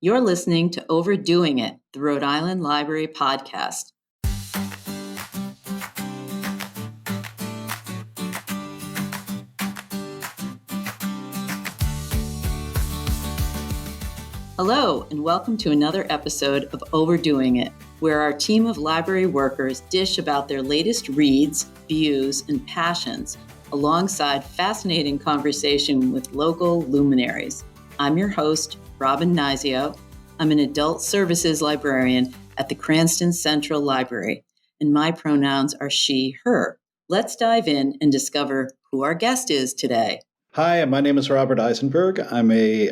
You're listening to Overdoing It, the Rhode Island Library podcast. Hello, and welcome to another episode of Overdoing It, where our team of library workers dish about their latest reads, views, and passions, alongside fascinating conversation with local luminaries. I'm your host, Robin Nizio. I'm an adult services librarian at the Cranston Central Library, and my pronouns are she, her. Let's dive in and discover who our guest is today. Hi, my name is Robert Isenberg. I'm a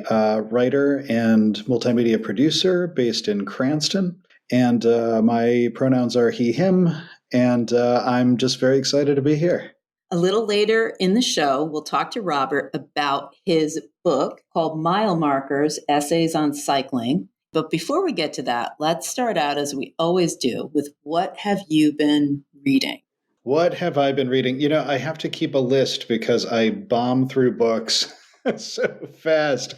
writer and multimedia producer based in Cranston, and my pronouns are he, him, and I'm just very excited to be here. A little later in the show, we'll talk to Robert about his book called Mile Markers, Essays on Cycling. But before we get to that, let's start out as we always do with what have you been reading? What have I been reading? You know, I have to keep a list because I bomb through books so fast.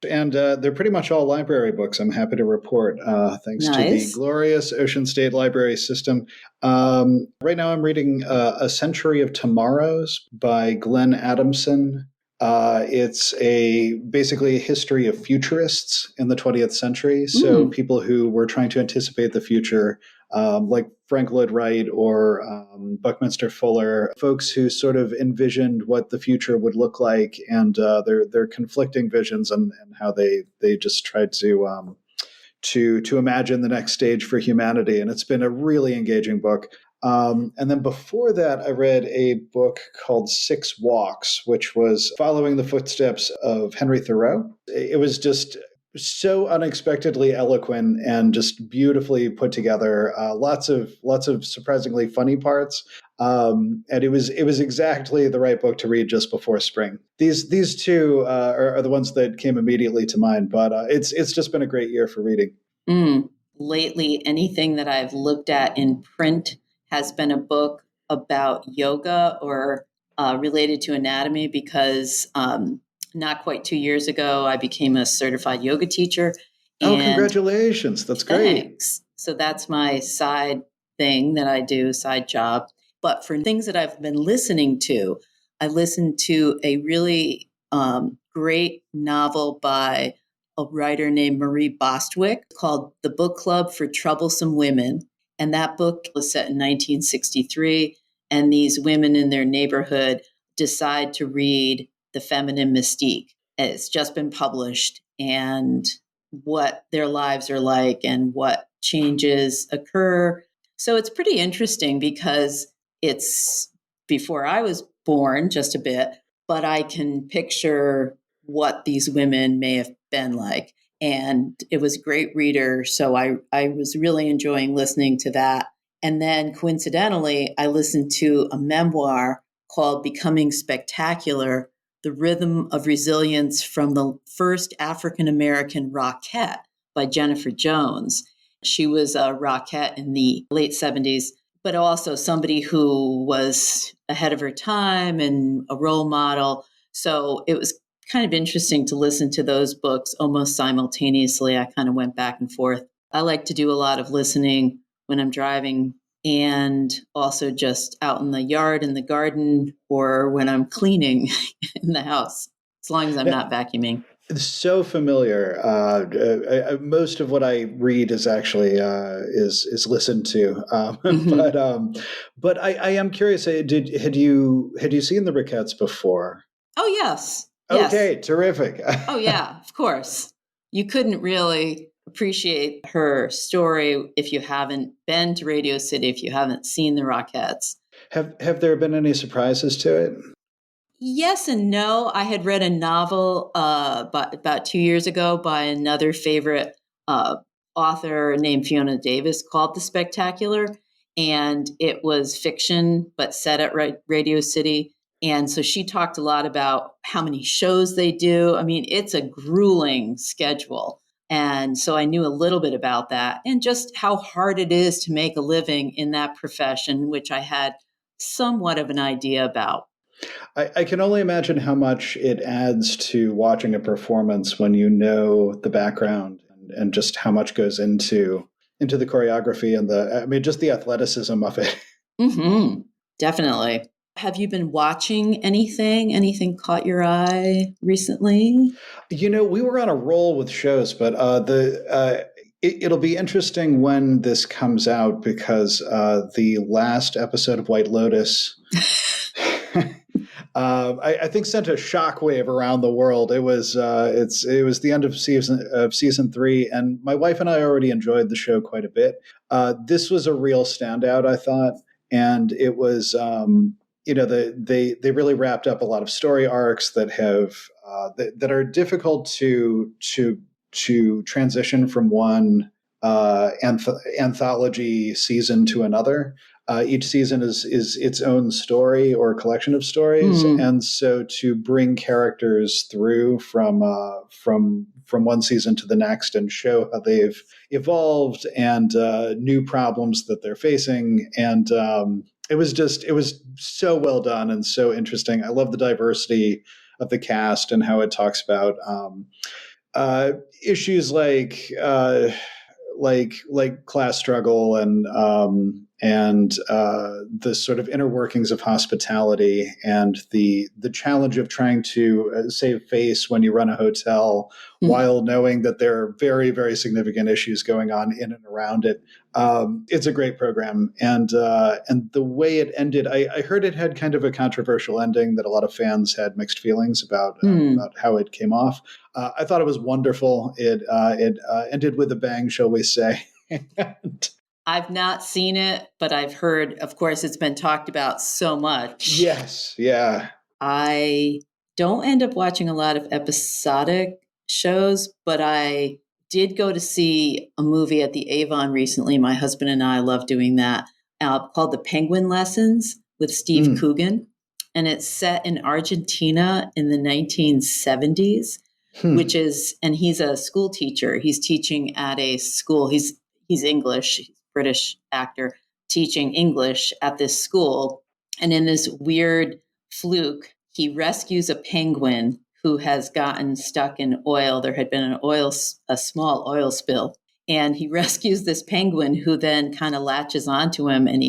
And they're pretty much all library books, I'm happy to report, thanks to the glorious Ocean State Library system. Right now I'm reading A Century of Tomorrows by Glenn Adamson. It's basically a history of futurists in the 20th century. So people who were trying to anticipate the future, like Frank Lloyd Wright or Buckminster Fuller, folks who sort of envisioned what the future would look like and their conflicting visions and how they just tried to imagine the next stage for humanity. And it's been a really engaging book. And then before that, I read a book called Six Walks, which was following the footsteps of Henry Thoreau. It was just so unexpectedly eloquent and just beautifully put together. Lots of surprisingly funny parts. And it was exactly the right book to read just before spring. These two are the ones that came immediately to mind. But it's just been a great year for reading. Lately, anything that I've looked at in print has been a book about yoga or related to anatomy because not quite 2 years ago, I became a certified yoga teacher. Oh, congratulations. That's great. Thanks. So that's my side thing that I do, side job. But for things that I've been listening to, I listened to a really great novel by a writer named Marie Bostwick called The Book Club for Troublesome Women. And that book was set in 1963. And these women in their neighborhood decide to read The Feminine Mystique. It's just been published, and what their lives are like and what changes occur. So it's pretty interesting because it's before I was born just a bit, but I can picture what these women may have been like. And it was a great reader. So I was really enjoying listening to that. And then coincidentally, I listened to a memoir called Becoming Spectacular, The Rhythm of Resilience from the First African-American Rockette by Jennifer Jones. She was a rockette in the late 70s, but also somebody who was ahead of her time and a role model. So it was kind of interesting to listen to those books almost simultaneously. I kind of went back and forth. I like to do a lot of listening when I'm driving and also just out in the yard, in the garden, or when I'm cleaning in the house, as long as I'm not vacuuming. It's so familiar. Most of what I read is actually is listened to. But I am curious. Had you seen the Rockettes before? Oh yes. Okay, yes. Terrific. Oh yeah, of course. You couldn't really appreciate her story if you haven't been to Radio City, if you haven't seen the Rockettes. Have there been any surprises to it? Yes and no. I had read a novel about 2 years ago by another favorite author named Fiona Davis called The Spectacular. And it was fiction, but set at Radio City. And so she talked a lot about how many shows they do. I mean, it's a grueling schedule. And so I knew a little bit about that and just how hard it is to make a living in that profession, which I had somewhat of an idea about. I can only imagine how much it adds to watching a performance when you know the background and just how much goes into the choreography and just the athleticism of it. Mm-hmm. Definitely. Have you been watching anything? Anything caught your eye recently? We were on a roll with shows, but it'll be interesting when this comes out because the last episode of White Lotus, I think, sent a shockwave around the world. It was it was the end of season 3, and my wife and I already enjoyed the show quite a bit. This was a real standout, I thought, and it was. They really wrapped up a lot of story arcs that have that are difficult to transition from one anthology season to another. Each season is its own story or collection of stories, and so to bring characters through from one season to the next and show how they've evolved and new problems that they're facing, and it was so well done and so interesting. I love the diversity of the cast and how it talks about issues like class struggle and the sort of inner workings of hospitality and the challenge of trying to save face when you run a hotel while knowing that there are very, very significant issues going on in and around it. It's a great program, and the way it ended, I heard it had kind of a controversial ending that a lot of fans had mixed feelings about how it came off. I thought it was wonderful. It ended with a bang, shall we say? I've not seen it, but I've heard, of course, it's been talked about so much. Yes, yeah. I don't end up watching a lot of episodic shows, but I did go to see a movie at the Avon recently. My husband and I love doing that, called The Penguin Lessons with Steve Coogan. And it's set in Argentina in the 1970s, which is, and he's a school teacher. He's teaching at a school. He's English, he's a British actor, teaching English at this school. And in this weird fluke, he rescues a penguin who has gotten stuck in oil. There had been a small oil spill, and he rescues this penguin who then kind of latches onto him, and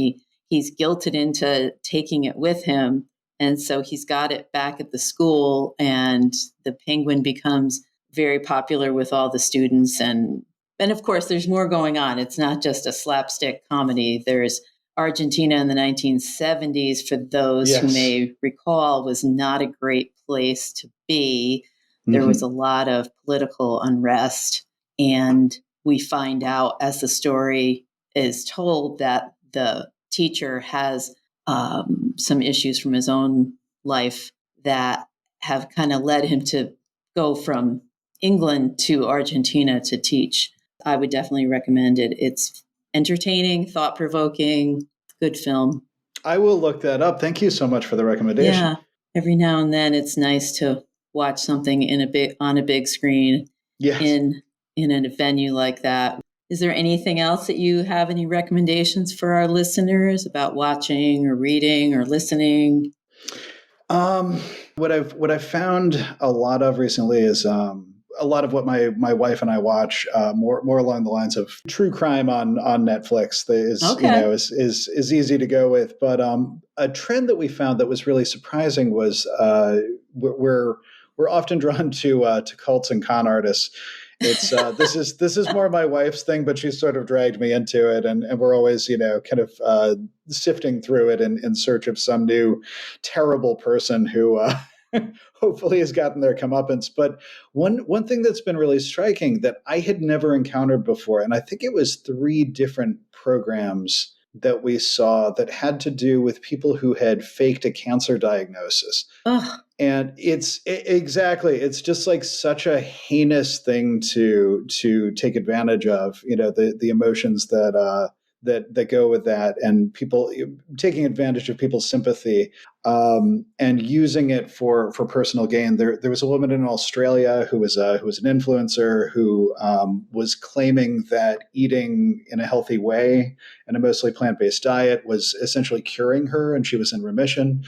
he's guilted into taking it with him. And so he's got it back at the school, and the penguin becomes very popular with all the students. And of course, there's more going on. It's not just a slapstick comedy. There's Argentina in the 1970s, for those who may recall, was not a great place to be. There was a lot of political unrest. And we find out as the story is told that the teacher has some issues from his own life that have kind of led him to go from England to Argentina to teach. I would definitely recommend it. It's entertaining, thought-provoking, good film. I will look that up. Thank you so much for the recommendation. Yeah, every now and then it's nice to watch something on a big screen in a venue like that. Is there anything else that you have, any recommendations for our listeners about watching or reading or listening? What I've found a lot of recently is a lot of what my wife and I watch, more along the lines of true crime on Netflix. Is easy to go with, but a trend that we found that was really surprising was we're often drawn to cults and con artists. It's this is more my wife's thing, but she's sort of dragged me into it, and we're always kind of sifting through it in search of some new terrible person who hopefully has gotten their comeuppance. But one thing that's been really striking that I had never encountered before, and I think it was 3 different programs that we saw that had to do with people who had faked a cancer diagnosis. Ugh. And it's just like such a heinous thing to take advantage of, the emotions that go with that, and people taking advantage of people's sympathy and using it for personal gain. There was a woman in Australia who was an influencer who was claiming that eating in a healthy way and a mostly plant-based diet was essentially curing her, and she was in remission.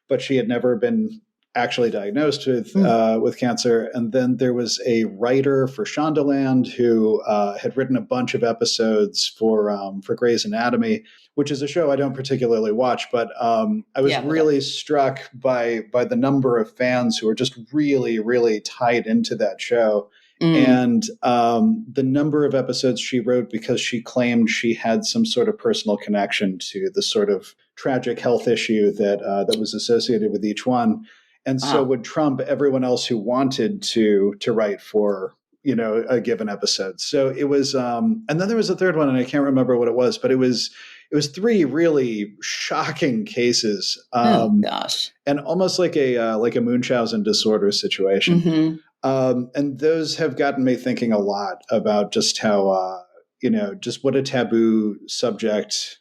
but she had never been actually diagnosed with cancer. And then there was a writer for Shondaland who had written a bunch of episodes for Grey's Anatomy, which is a show I don't particularly watch, but I was really struck by the number of fans who are just really, really tied into that show. And the number of episodes she wrote because she claimed she had some sort of personal connection to the sort of tragic health issue that was associated with each one. And so would trump everyone else who wanted to write for, a given episode. So it was, and then there was a third one, and I can't remember what it was, but it was three really shocking cases. And almost like a Munchausen disorder situation. And those have gotten me thinking a lot about just how, just what a taboo subject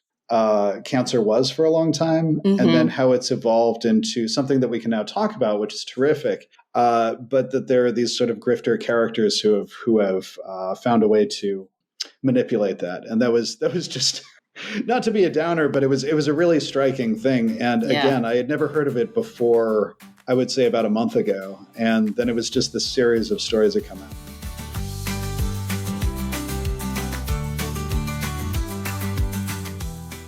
cancer was for a long time, and then how it's evolved into something that we can now talk about, which is terrific. But that there are these sort of grifter characters who have found a way to manipulate that, and that was just not to be a downer, but it was a really striking thing. And again, I had never heard of it before. I would say about a month ago, and then it was just this series of stories that come out.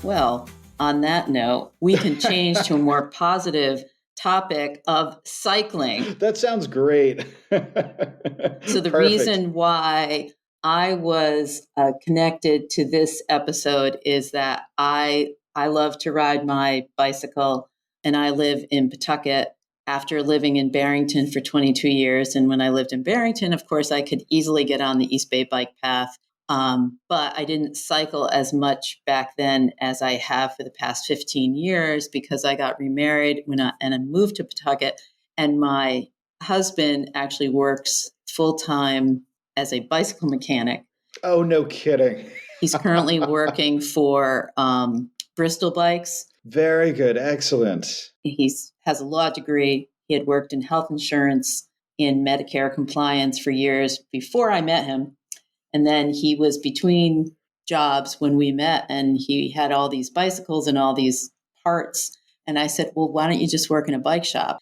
Well, on that note, we can change to a more positive topic of cycling. That sounds great. So the reason why I was connected to this episode is that I love to ride my bicycle, and I live in Pawtucket after living in Barrington for 22 years. And when I lived in Barrington, of course, I could easily get on the East Bay bike path. But I didn't cycle as much back then as I have for the past 15 years because I got remarried and I moved to Pawtucket. And my husband actually works full-time as a bicycle mechanic. Oh, no kidding. He's currently working for Bristol Bikes. Very good. Excellent. He has a law degree. He had worked in health insurance in Medicare compliance for years before I met him. And then he was between jobs when we met, and he had all these bicycles and all these parts. And I said, well, why don't you just work in a bike shop?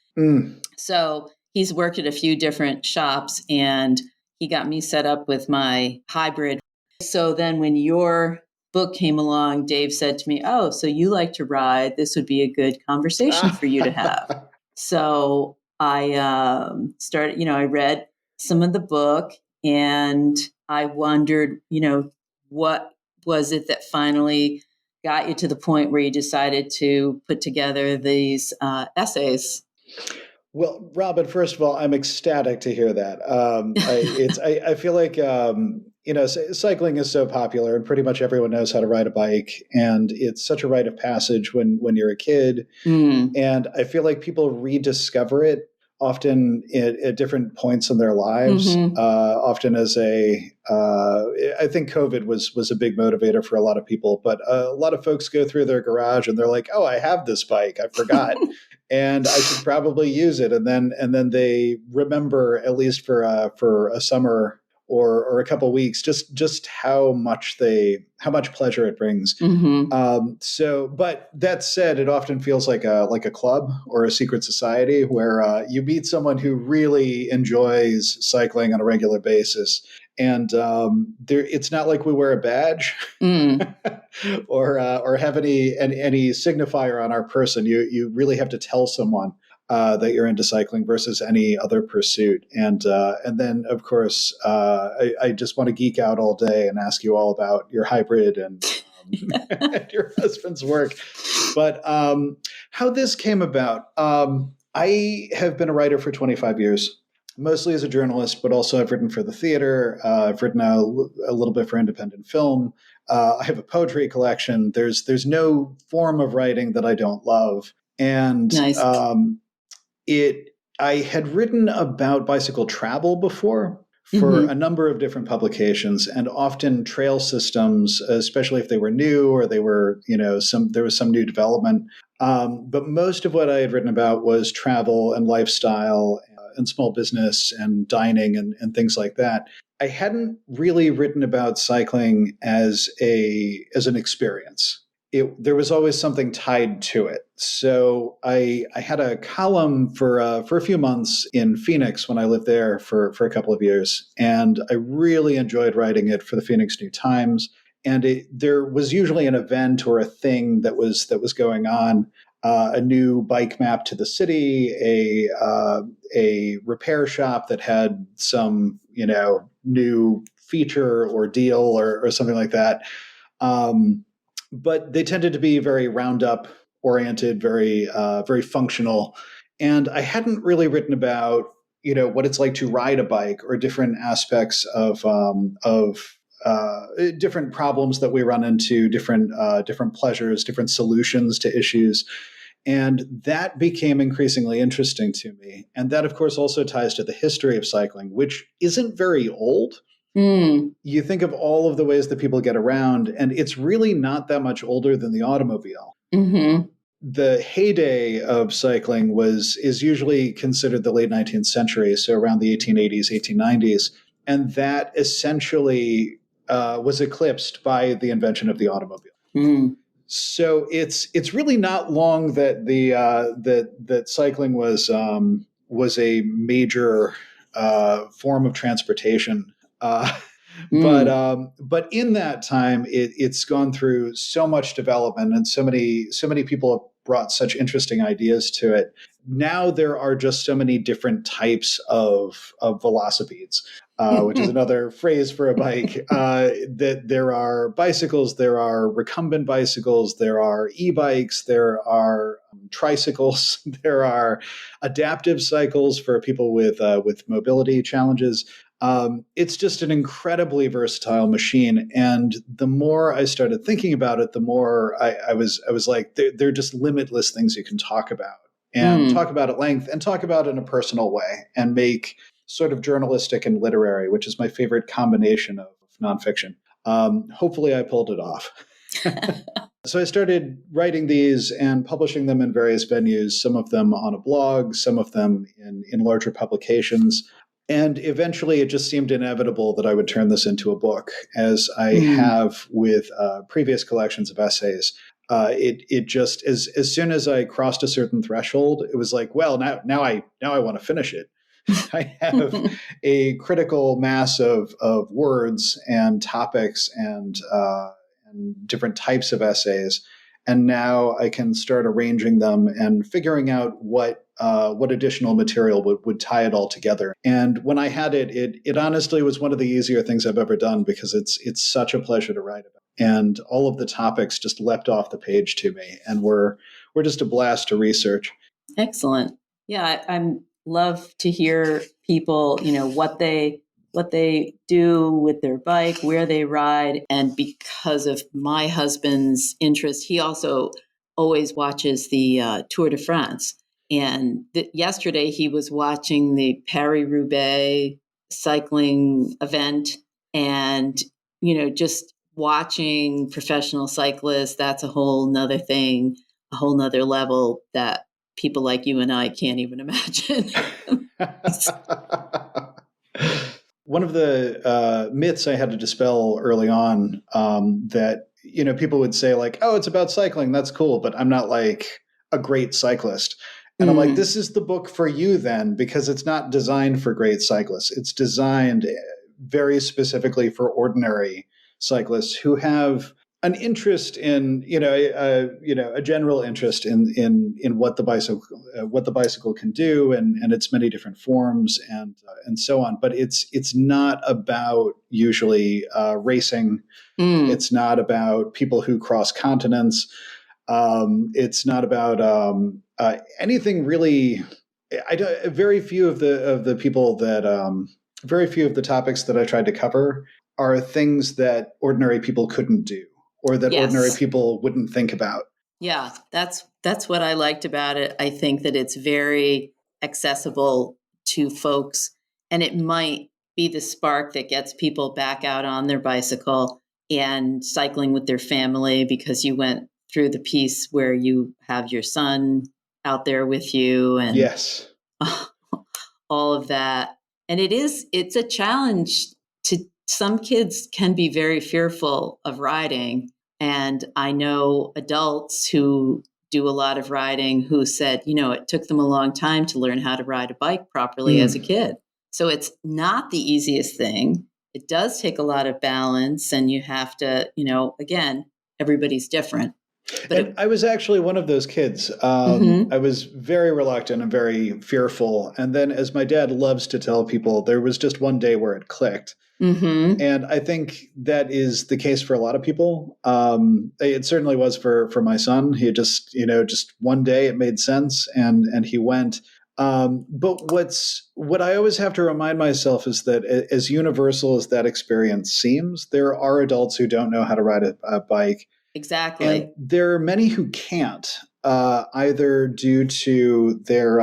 So he's worked at a few different shops, and he got me set up with my hybrid. So then when your book came along, Dave said to me, oh, so you like to ride. This would be a good conversation for you to have. So I started, I read some of the book, and I wondered, what was it that finally got you to the point where you decided to put together these essays? Well, Robin, first of all, I'm ecstatic to hear that. I feel like, cycling is so popular, and pretty much everyone knows how to ride a bike. And it's such a rite of passage when you're a kid. And I feel like people rediscover it often at different points in their lives, often as I think COVID was a big motivator for a lot of people, but a lot of folks go through their garage and they're like, oh, I have this bike, I forgot. And I should probably use it. And then they remember, at least for a summer or a couple of weeks, just how much pleasure it brings. But that said, it often feels like a club or a secret society where you meet someone who really enjoys cycling on a regular basis. And it's not like we wear a badge or have any signifier on our person. You really have to tell someone that you're into cycling versus any other pursuit. And then, of course, I just want to geek out all day and ask you all about your hybrid and your husband's work. But how this came about, I have been a writer for 25 years. Mostly as a journalist, but also I've written for the theater. I've written a little bit for independent film. I have a poetry collection. There's no form of writing that I don't love. And nice. I had written about bicycle travel before for a number of different publications, and often trail systems, especially if they were new or they were, there was some new development. But most of what I had written about was travel and lifestyle and small business and dining and things like that. I hadn't really written about cycling as an experience. there was always something tied to it. So I had a column for a few months in Phoenix when I lived there for a couple of years, and I really enjoyed writing it for the Phoenix New Times. And there was usually an event or a thing that was going on. A new bike map to the city, a repair shop that had some new feature or deal or something like that. But they tended to be very roundup oriented, very functional. And I hadn't really written about what it's like to ride a bike or different aspects of different problems that we run into, different pleasures, different solutions to issues. And that became increasingly interesting to me. And that, of course, also ties to the history of cycling, which isn't very old. You think of all of the ways that people get around, and it's really not that much older than the automobile. Mm-hmm. The heyday of cycling is usually considered the late 19th century, so around the 1880s, 1890s. And that essentially was eclipsed by the invention of the automobile. Mm. So it's really not long that that cycling was a major form of transportation. But in that time, it's gone through so much development, and so many people have brought such interesting ideas to it. Now there are just so many different types of velocipedes, which is another phrase for a bike. That there are bicycles, there are recumbent bicycles, there are e-bikes, there are tricycles, there are adaptive cycles for people with mobility challenges. It's just an incredibly versatile machine, and the more I started thinking about it, the more I was like, they're just limitless things you can talk about, and talk about at length, and talk about in a personal way, and make sort of journalistic and literary, which is my favorite combination of nonfiction. Hopefully, I pulled it off. So I started writing these and publishing them in various venues, some of them on a blog, some of them in larger publications. And eventually it just seemed inevitable that I would turn this into a book, as I have with previous collections of essays. It just, as soon as I crossed a certain threshold, it was like, well, now I want to finish it. I have a critical mass of words and topics and different types of essays. And now I can start arranging them and figuring out what additional material would tie it all together. And when I had it honestly was one of the easier things I've ever done, because it's such a pleasure to write about. And all of the topics just leapt off the page to me, and we're just a blast to research. Excellent. Yeah, I love to hear people, what they do with their bike, where they ride. And because of my husband's interest, he also always watches the Tour de France. And yesterday he was watching the Paris-Roubaix cycling event, and, just watching professional cyclists, that's a whole nother thing, a whole nother level that people like you and I can't even imagine. One of the myths I had to dispel early on, that people would say, like, oh, it's about cycling, that's cool, but I'm not like a great cyclist. And I'm like, this is the book for you then, because it's not designed for great cyclists. It's designed very specifically for ordinary cyclists who have an interest in, a general interest in what the bicycle can do, and its many different forms, and so on. But it's not about usually racing. It's not about people who cross continents. It's not about anything really. Very few of the people that very few of the topics that I tried to cover are things that ordinary people couldn't do, or that ordinary people wouldn't think about. Yeah, that's what I liked about it. I think that it's very accessible to folks, and it might be the spark that gets people back out on their bicycle and cycling with their family, because you went through the piece where you have your son out there with you, and yes, all of that. And it's a challenge. To some kids can be very fearful of riding, And I know adults who do a lot of riding who said, it took them a long time to learn how to ride a bike properly as a kid. So it's not the easiest thing. It does take a lot of balance, and you have to, again, everybody's different. But I was actually one of those kids. I was very reluctant and very fearful. And then, as my dad loves to tell people, there was just one day where it clicked. And I think that is the case for a lot of people. It certainly was for my son. He just one day it made sense, and he went. But what I always have to remind myself is that as universal as that experience seems, there are adults who don't know how to ride a bike. Exactly. And there are many who can't, either due to their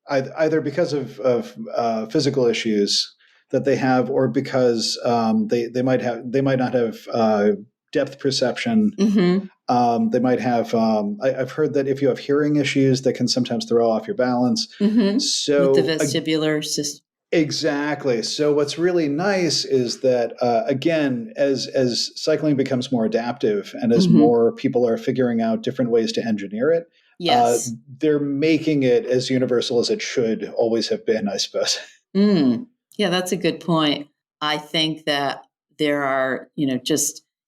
either because of physical issues that they have, or because they might not have depth perception. They might have. I've heard that if you have hearing issues, that can sometimes throw off your balance. So with the vestibular system. Exactly. So what's really nice is that, again, as cycling becomes more adaptive and as more people are figuring out different ways to engineer it, yes, they're making it as universal as it should always have been, I suppose. Yeah, that's a good point. I think that there are,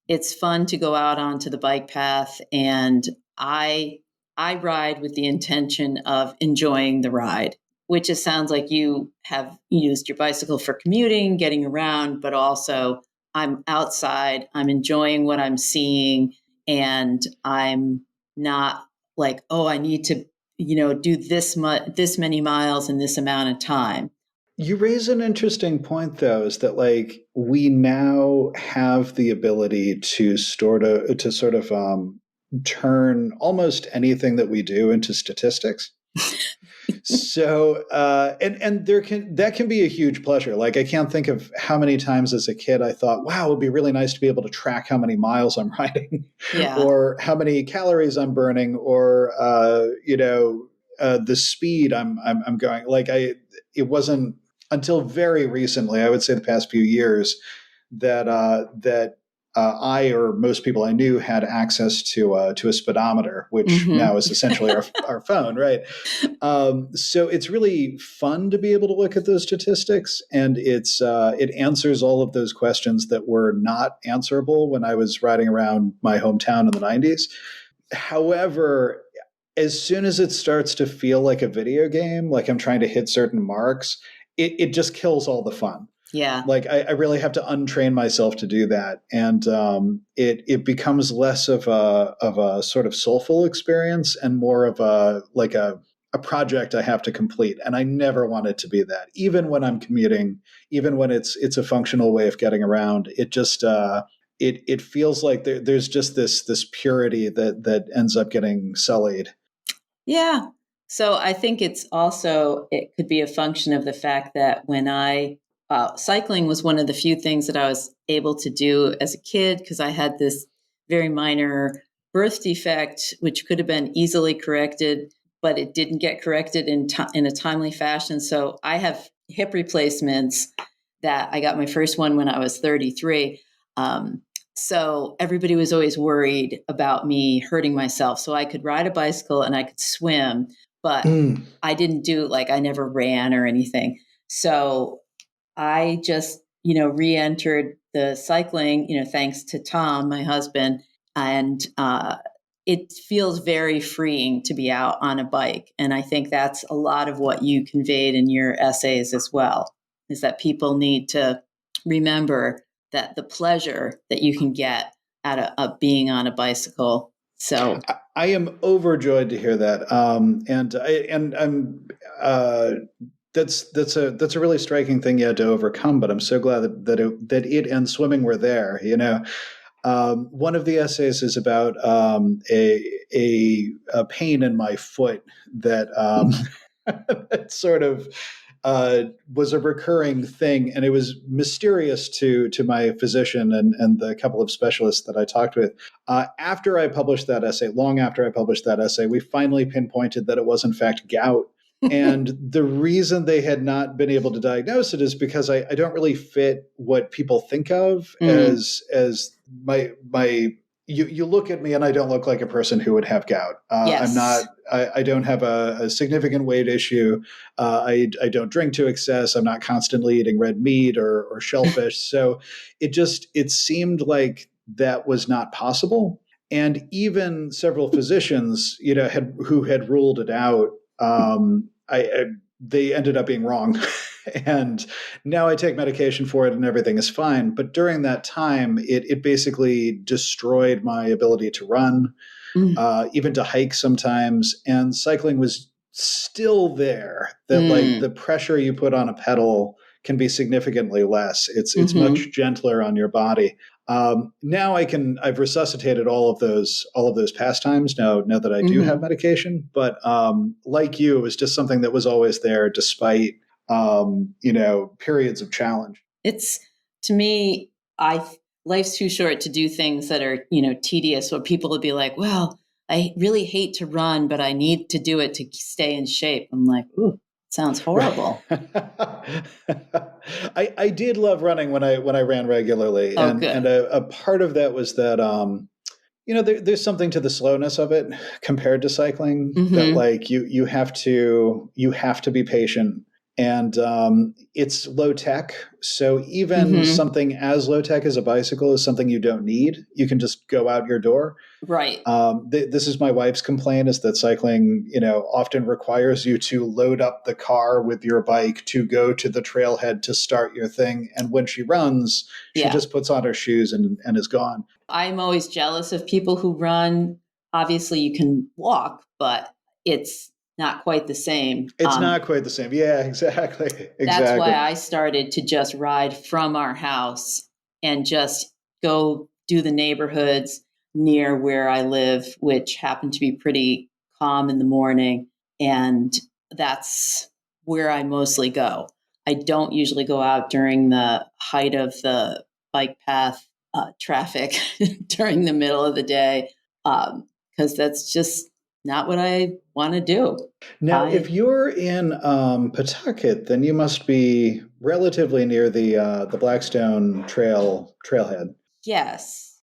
it's fun to go out onto the bike path, and I ride with the intention of enjoying the ride, which it sounds like you have used your bicycle for commuting, getting around, but also I'm outside, I'm enjoying what I'm seeing, and I'm not like, oh, I need to, do this many miles in this amount of time. You raise an interesting point, though, is that we now have the ability to sort of turn almost anything that we do into statistics. So, and that can be a huge pleasure. Like, I can't think of how many times as a kid I thought, wow, it would be really nice to be able to track how many miles I'm riding, or how many calories I'm burning, or the speed I'm going. It wasn't until very recently, I would say the past few years, that I, or most people I knew, had access to a speedometer, which now is essentially our phone, right? So it's really fun to be able to look at those statistics, and it answers all of those questions that were not answerable when I was riding around my hometown in the 90s. However, as soon as it starts to feel like a video game, like I'm trying to hit certain marks, it just kills all the fun. Yeah. Like I really have to untrain myself to do that. And it becomes less of a sort of soulful experience and more of a project I have to complete. And I never want it to be that. Even when I'm commuting, even when it's a functional way of getting around, it just it feels like there's just this purity that ends up getting sullied. Yeah. So I think it could be a function of the fact that when cycling was one of the few things that I was able to do as a kid, because I had this very minor birth defect, which could have been easily corrected, but it didn't get corrected in a timely fashion. So I have hip replacements that I got my first one when I was 33. So everybody was always worried about me hurting myself. So I could ride a bicycle and I could swim, but I didn't I never ran or anything. So I just, re-entered the cycling, thanks to Tom, my husband. And it feels very freeing to be out on a bike. And I think that's a lot of what you conveyed in your essays as well, is that people need to remember that the pleasure that you can get out of being on a bicycle. So I am overjoyed to hear that. And I'm that's a really striking thing you had to overcome, but I'm so glad that it and swimming were there. One of the essays is about a pain in my foot that that sort of was a recurring thing, and it was mysterious to my physician and the couple of specialists that I talked with. After I published that essay, long after I published that essay, we finally pinpointed that it was in fact gout. And the reason they had not been able to diagnose it is because I don't really fit what people think of as my you look at me and I don't look like a person who would have gout. I'm not. Yes. I don't have a significant weight issue. I don't drink to excess. I'm not constantly eating red meat or shellfish. So it seemed like that was not possible. And even several physicians, who had ruled it out. They ended up being wrong. And now I take medication for it and everything is fine. But during that time, it basically destroyed my ability to run, even to hike sometimes. And cycling was still there, that like the pressure you put on a pedal can be significantly less. It's much gentler on your body. Now I've resuscitated all of those pastimes now that I do have medication. But like you, it was just something that was always there despite periods of challenge. It's, to me, life's too short to do things that are, tedious, or people would be like, well, I really hate to run, but I need to do it to stay in shape. I'm like, ooh, sounds horrible. I did love running when I ran regularly. Oh, and good. And a part of that was that, there's something to the slowness of it compared to cycling, that like you have to be patient. And it's low tech. So even something as low tech as a bicycle is something you don't need. You can just go out your door. Right. This is my wife's complaint, is that cycling, often requires you to load up the car with your bike to go to the trailhead to start your thing. And when she runs, she just puts on her shoes and is gone. I'm always jealous of people who run. Obviously, you can walk, but it's not quite the same. It's not quite the same. Yeah, exactly. That's why I started to just ride from our house and just go do the neighborhoods near where I live, which happen to be pretty calm in the morning. And that's where I mostly go. I don't usually go out during the height of the bike path traffic during the middle of the day, because that's just not what I want to do. Now, if you're in Pawtucket, then you must be relatively near the Blackstone trailhead. Yes.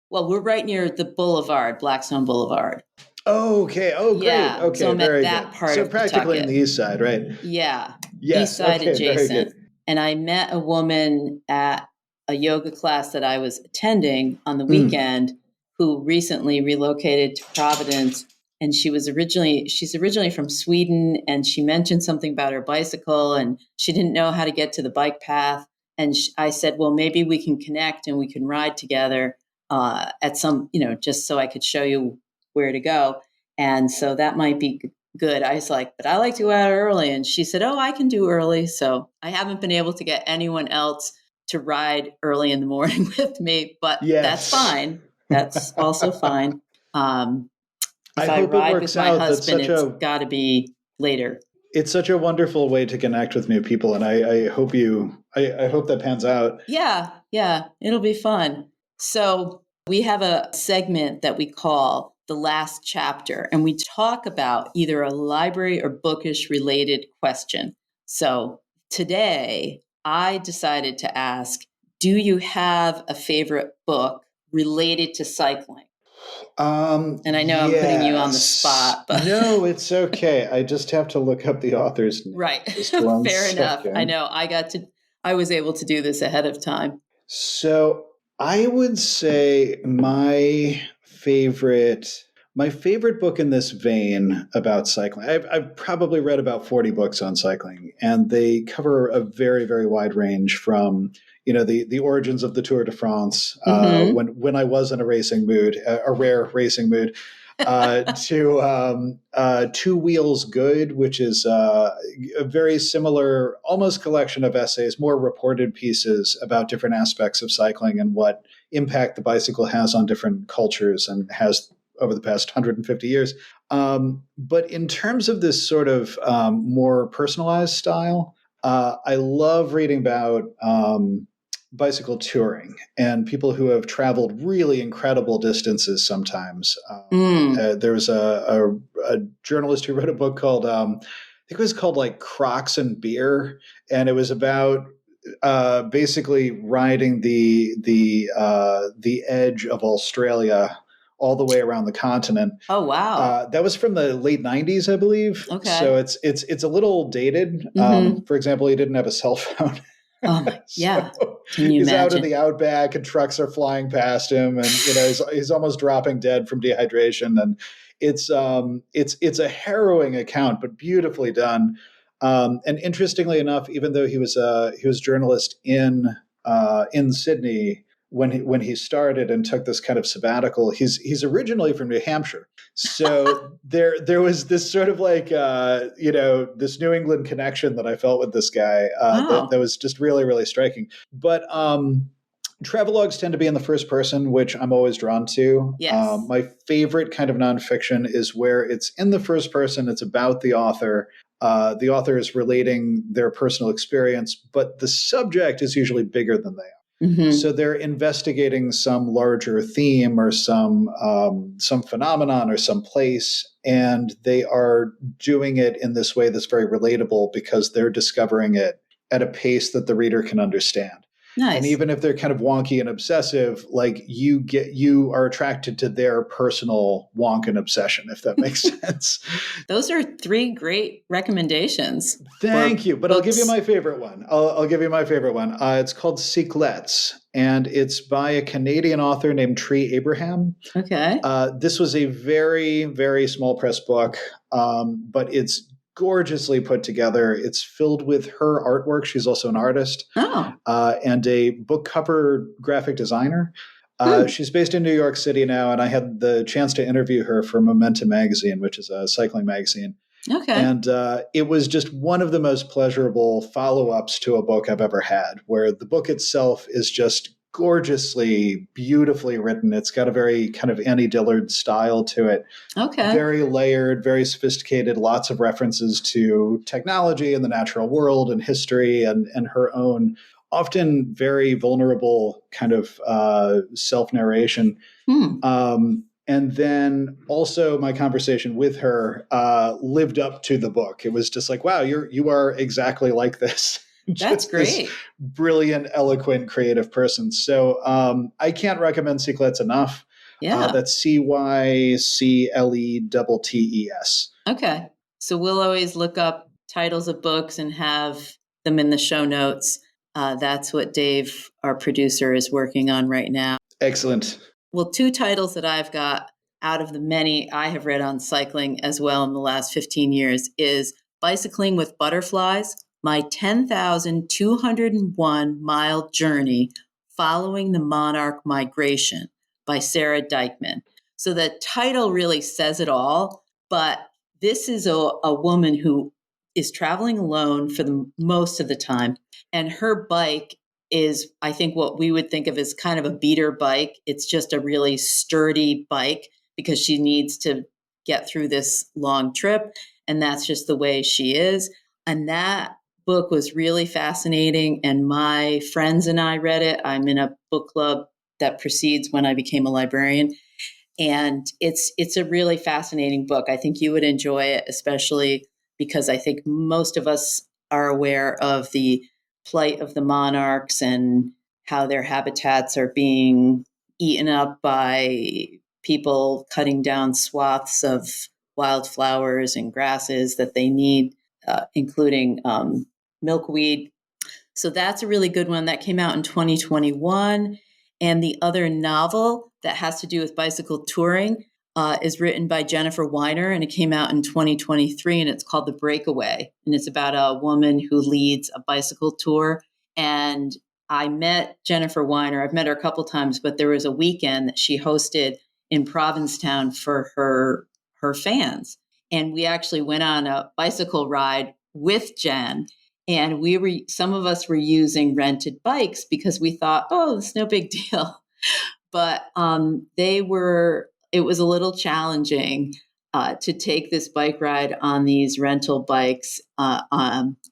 Well, we're right near the boulevard, Blackstone Boulevard. Oh, okay. Oh, great. Yeah. Okay, So I'm very at that good. part so of practically Pawtucket. on the east side, right? Yeah. Yes. East side okay, adjacent. Very good. And I met a woman at a yoga class that I was attending on the weekend who recently relocated to Providence. And she's originally from Sweden, and she mentioned something about her bicycle, and she didn't know how to get to the bike path. And I said, well, maybe we can connect and we can ride together at some, just so I could show you where to go. And so that might be good. I was like, but I like to go out early. And she said, oh, I can do early. So I haven't been able to get anyone else to ride early in the morning with me, but that's fine. That's also fine. If I ride with my husband, it's got to be later. It's such a wonderful way to connect with new people, and I hope I hope that pans out. Yeah, it'll be fun. So we have a segment that we call The Last Chapter, and we talk about either a library or bookish related question. So today I decided to ask, do you have a favorite book related to cycling? And I know I'm putting you on the spot, but no, it's okay. I just have to look up the author's name. Right. Fair enough. I know I was able to do this ahead of time. So I would say my favorite book in this vein about cycling. I've probably read about 40 books on cycling, and they cover a very, very wide range from the origins of the Tour de France, when I was in a racing mood, a rare racing mood, to Two Wheels Good, which is a very similar, almost collection of essays, more reported pieces about different aspects of cycling and what impact the bicycle has on different cultures and has over the past 150 years. But in terms of this sort of more personalized style, I love reading about bicycle touring and people who have traveled really incredible distances sometimes. There was a journalist who wrote a book called, I think it was called like Crocs and Beer, and it was about basically riding the edge of Australia all the way around the continent. Oh, wow. That was from the late '90s, I believe. Okay. So it's a little dated. Mm-hmm. For example, he didn't have a cell phone. Oh my, So yeah. Can you he's out in imagine? the outback, and trucks are flying past him, and he's almost dropping dead from dehydration. And it's a harrowing account, but beautifully done. And interestingly enough, even though he was a journalist in Sydney when he started and took this kind of sabbatical, he's originally from New Hampshire. So there was this sort of like this New England connection that I felt with this guy that Wow. was just really, really striking. But travelogues tend to be in the first person, which I'm always drawn to. Yes. My favorite kind of nonfiction is where it's in the first person. It's about the author. The author is relating their personal experience, but the subject is usually bigger than they are. Mm-hmm. So they're investigating some larger theme or some phenomenon or some place, and they are doing it in this way that's very relatable because they're discovering it at a pace that the reader can understand. And Nice. even if they're kind of wonky and obsessive, like you are attracted to their personal wonk and obsession, if that makes sense. Those are three great recommendations Thank for you. But I'll give you books. my favorite one. I'll give you my favorite one. It's called Seclets, and it's by a Canadian author named Tree Abraham. Okay. This was a very, very small press book, but it's gorgeously put together. It's filled with her artwork. She's also an artist Oh. and a book cover graphic designer. Hmm. She's based in New York City now, and I had the chance to interview her for Momentum Magazine, which is a cycling magazine. Okay. And it was just one of the most pleasurable follow-ups to a book I've ever had, where the book itself is just gorgeously, beautifully written. It's got a very kind of Annie Dillard style to it. Okay. Very layered, very sophisticated, lots of references to technology and the natural world and history and her own often very vulnerable kind of self-narration. Hmm. And then also my conversation with her lived up to the book. It was just like, wow, you are exactly like this. That's Just this great. brilliant, eloquent, creative person. So I can't recommend Seclets enough. Yeah. That's Cyclettes. Okay. So we'll always look up titles of books and have them in the show notes. That's what Dave, our producer, is working on right now. Excellent. Well, two titles that I've got out of the many I have read on cycling as well in the last 15 years is Bicycling with Butterflies, My 10,201 Mile Journey Following the Monarch Migration by Sarah Dykman. So the title really says it all, but this is a woman who is traveling alone for the most of the time, and her bike is, I think, what we would think of as kind of a beater bike. It's just a really sturdy bike because she needs to get through this long trip, and that's just the way she is. And that book was really fascinating, and my friends and I read it. I'm in a book club that precedes when I became a librarian, and it's a really fascinating book. I think you would enjoy it, especially because I think most of us are aware of the plight of the monarchs and how their habitats are being eaten up by people cutting down swaths of wildflowers and grasses that they need, including milkweed. So that's a really good one that came out in 2021. And the other novel that has to do with bicycle touring is written by Jennifer Weiner, and it came out in 2023, and it's called The Breakaway. And it's about a woman who leads a bicycle tour. And I met Jennifer Weiner. I've met her a couple times, but there was a weekend that she hosted in Provincetown for her fans. And we actually went on a bicycle ride with Jen, and some of us were using rented bikes because we thought, oh, it's no big deal. But it was a little challenging to take this bike ride on these rental bikes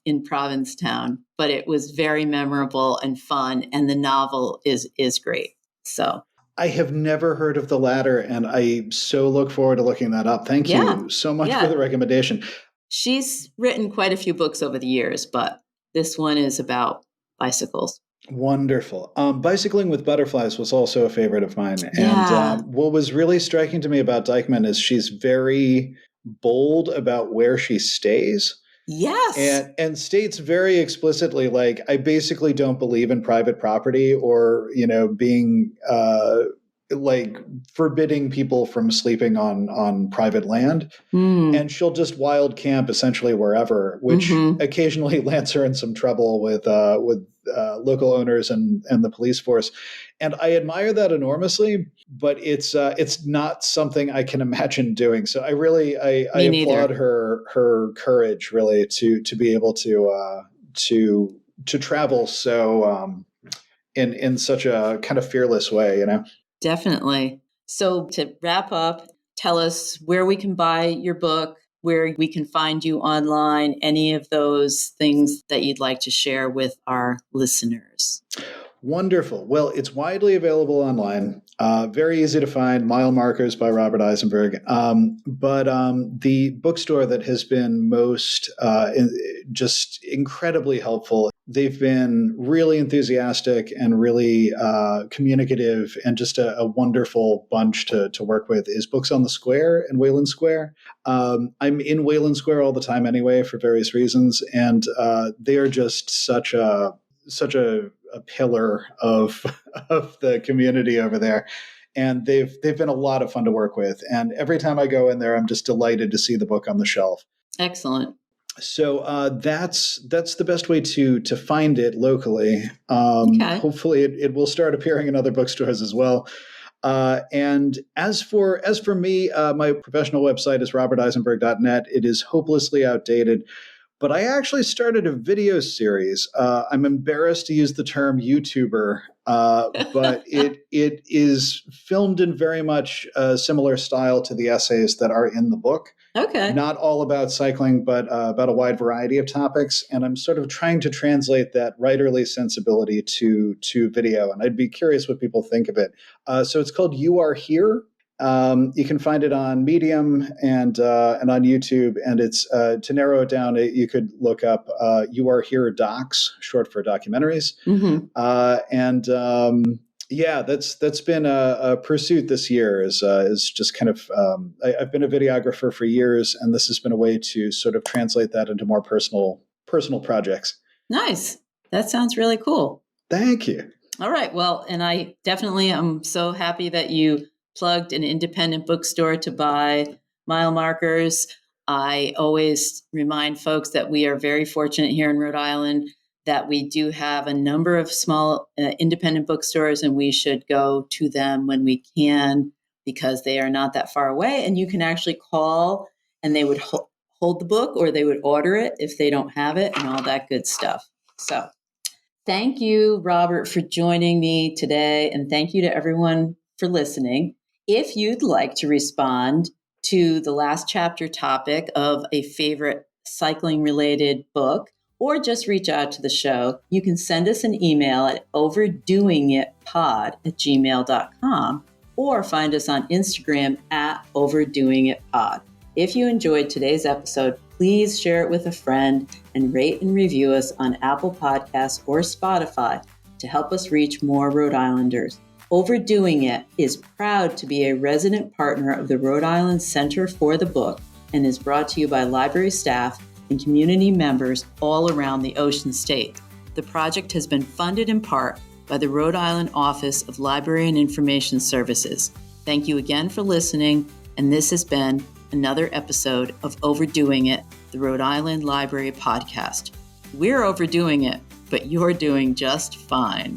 in Provincetown. But it was very memorable and fun, and the novel is great. So I have never heard of the latter, and I so look forward to looking that up. Thank yeah, you so much for yeah. the recommendation. She's written quite a few books over the years, but this one is about bicycles. Wonderful. Bicycling with Butterflies was also a favorite of mine. Yeah. And what was really striking to me about Dykman is she's very bold about where she stays. Yes. And states very explicitly, like, I basically don't believe in private property or, being like forbidding people from sleeping on private land. And she'll just wild camp essentially wherever, which occasionally lands her in some trouble with local owners and the police force. And I admire that enormously, but it's not something I can imagine doing. So I really I applaud her courage, really, to be able to travel so in such a kind of fearless way, Definitely. So to wrap up, tell us where we can buy your book, where we can find you online, any of those things that you'd like to share with our listeners. Wonderful. Well, it's widely available online. Very easy to find. Mile Markers by Robert Isenberg. But the bookstore that has been most just incredibly helpful, they've been really enthusiastic and really communicative and just a wonderful bunch to work with, is Books on the Square in Wayland Square. I'm in Wayland Square all the time anyway for various reasons. And they are just such a pillar of the community over there, and they've been a lot of fun to work with. And every time I go in there, I'm just delighted to see the book on the shelf. Excellent. So that's the best way to find it locally. Okay. Hopefully, it will start appearing in other bookstores as well. And as for me, my professional website is robertisenberg.net. It is hopelessly outdated. But I actually started a video series. I'm embarrassed to use the term YouTuber, but it is filmed in very much a similar style to the essays that are in the book. Okay. Not all about cycling, but about a wide variety of topics. And I'm sort of trying to translate that writerly sensibility to video. And I'd be curious what people think of it. So it's called You Are Here. You can find it on Medium and on YouTube, and it's to narrow it down. You could look up "You Are Here" docs, short for documentaries, that's been a pursuit this year. Is just kind of I've been a videographer for years, and this has been a way to sort of translate that into more personal projects. Nice. That sounds really cool. Thank you. All right. Well, and I definitely am so happy that you plugged an independent bookstore to buy Mile Markers. I always remind folks that we are very fortunate here in Rhode Island that we do have a number of small independent bookstores, and we should go to them when we can because they are not that far away. And you can actually call and they would hold the book, or they would order it if they don't have it, and all that good stuff. So thank you, Robert, for joining me today. And thank you to everyone for listening. If you'd like to respond to the last chapter topic of a favorite cycling-related book, or just reach out to the show, you can send us an email at overdoingitpod@gmail.com or find us on Instagram at overdoingitpod. If you enjoyed today's episode, please share it with a friend and rate and review us on Apple Podcasts or Spotify to help us reach more Rhode Islanders. Overdoing It is proud to be a resident partner of the Rhode Island Center for the Book and is brought to you by library staff and community members all around the Ocean State. The project has been funded in part by the Rhode Island Office of Library and Information Services. Thank you again for listening, and this has been another episode of Overdoing It, the Rhode Island Library Podcast. We're overdoing it, but you're doing just fine.